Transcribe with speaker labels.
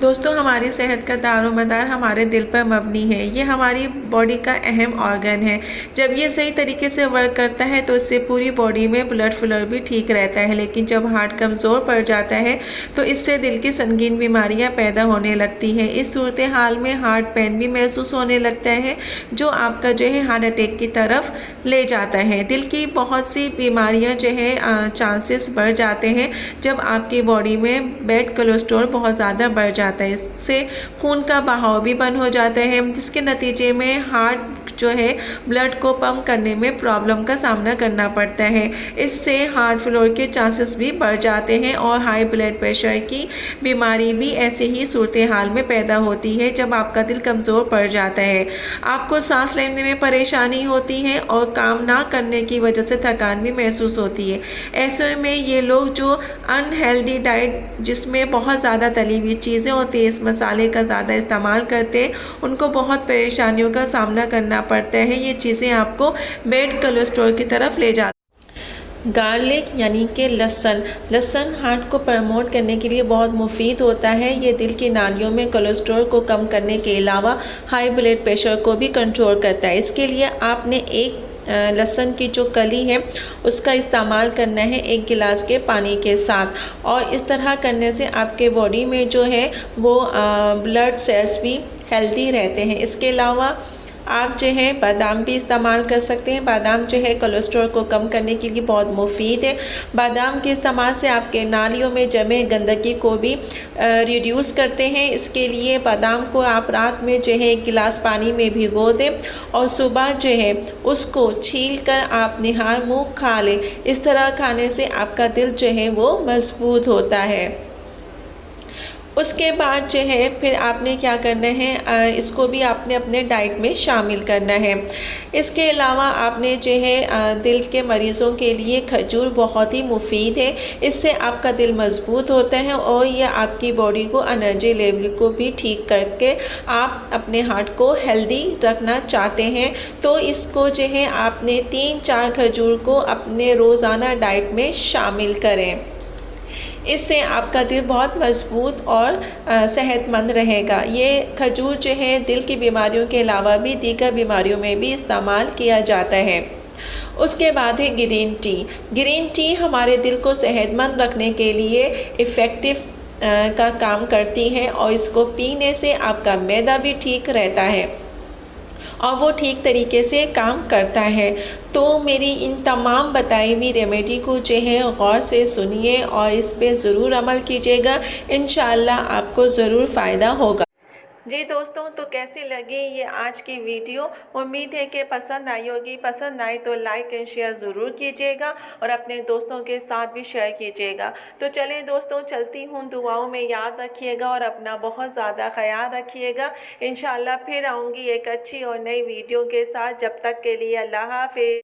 Speaker 1: दोस्तों, हमारी सेहत का दारोमदार हमारे दिल पर मबनी है। ये हमारी बॉडी का अहम ऑर्गन है। जब ये सही तरीके से वर्क करता है तो इससे पूरी बॉडी में ब्लड फ्लो भी ठीक रहता है। लेकिन जब हार्ट कमज़ोर पड़ जाता है तो इससे दिल की संगीन बीमारियां पैदा होने लगती हैं। इस सूरत हाल में हार्ट पेन भी महसूस होने लगता है, जो आपका जो है हार्ट अटैक की तरफ ले जाता है। दिल की बहुत सी बीमारियां जो है चांसेस बढ़ जाते हैं जब आपकी बॉडी में बैड कोलेस्ट्रॉल बहुत ज़्यादा बढ़ जाता है। इससे खून का बहाव भी बंद हो जाता है, जिसके नतीजे में हार्ट जो है ब्लड को पंप करने में प्रॉब्लम का सामना करना पड़ता है। इससे हार्ट फ्लोर के चांसेस भी बढ़ जाते हैं और हाई ब्लड प्रेशर की बीमारी भी ऐसे ही सूरत हाल में पैदा होती है जब आपका दिल कमज़ोर पड़ जाता है। आपको सांस लेने में परेशानी होती है और काम ना करने की वजह से थकान भी महसूस होती है। ऐसे में ये लोग जो अनहेल्दी डाइट जिसमें बहुत ज़्यादा तली हुई चीज़ें होती है, इस मसाले का ज़्यादा इस्तेमाल करते हैं, उनको बहुत परेशानियों का सामना करना पड़ता है। ये चीज़ें आपको बैड कोलेस्ट्रॉल की तरफ ले जाती हैं। गार्लिक यानी कि लहसुन हार्ट को प्रमोट करने के लिए बहुत मुफीद होता है। ये दिल की नालियों में कोलेस्ट्रॉल को कम करने के अलावा हाई ब्लड प्रेशर को भी कंट्रोल करता है। इसके लिए आपने एक लहसुन की जो कली है उसका इस्तेमाल करना है 1 गिलास के पानी के साथ, और इस तरह करने से आपके बॉडी में जो है वो ब्लड सेल्स भी हेल्दी रहते हैं। इसके अलावा आप जो है बादाम भी इस्तेमाल कर सकते हैं। बादाम जो है कोलेस्ट्रॉल को कम करने के लिए बहुत मुफीद है। बादाम के इस्तेमाल से आपके नालियों में जमे गंदगी को भी रिड्यूस करते हैं। इसके लिए बादाम को आप रात में जो है 1 गिलास पानी में भिगो दें और सुबह जो है उसको छील कर आप निहार मुँह खा लें। इस तरह खाने से आपका दिल जो है वो मजबूत होता है। उसके बाद जो है फिर आपने क्या करना है, इसको भी आपने अपने डाइट में शामिल करना है। इसके अलावा आपने जो है दिल के मरीज़ों के लिए खजूर बहुत ही मुफीद है। इससे आपका दिल मजबूत होता है और यह आपकी बॉडी को एनर्जी लेवल को भी ठीक करके आप अपने हार्ट को हेल्दी रखना चाहते हैं तो इसको जो है आपने 3-4 खजूर को अपने रोज़ाना डाइट में शामिल करें। इससे आपका दिल बहुत मजबूत और सेहतमंद रहेगा। ये खजूर जो है दिल की बीमारियों के अलावा भी दीगर बीमारियों में भी इस्तेमाल किया जाता है। उसके बाद है ग्रीन टी हमारे दिल को सेहतमंद रखने के लिए इफ़ेक्टिव का काम करती है और इसको पीने से आपका मैदा भी ठीक रहता है और वो ठीक तरीके से काम करता है। तो मेरी इन तमाम बताई हुई रेमेडी को जो है गौर से सुनिए और इस पे ज़रूर अमल कीजिएगा। इंशाअल्लाह आपको ज़रूर फ़ायदा होगा। जी दोस्तों, तो कैसी लगी ये आज की वीडियो? उम्मीद है कि पसंद आई होगी। पसंद आए तो लाइक एंड शेयर ज़रूर कीजिएगा और अपने दोस्तों के साथ भी शेयर कीजिएगा। तो चलें दोस्तों, चलती हूँ। दुआओं में याद रखिएगा और अपना बहुत ज़्यादा ख्याल रखिएगा। इंशाअल्लाह फिर आऊँगी एक अच्छी और नई वीडियो के साथ। जब तक के लिए अल्लाह हाफ़िज़।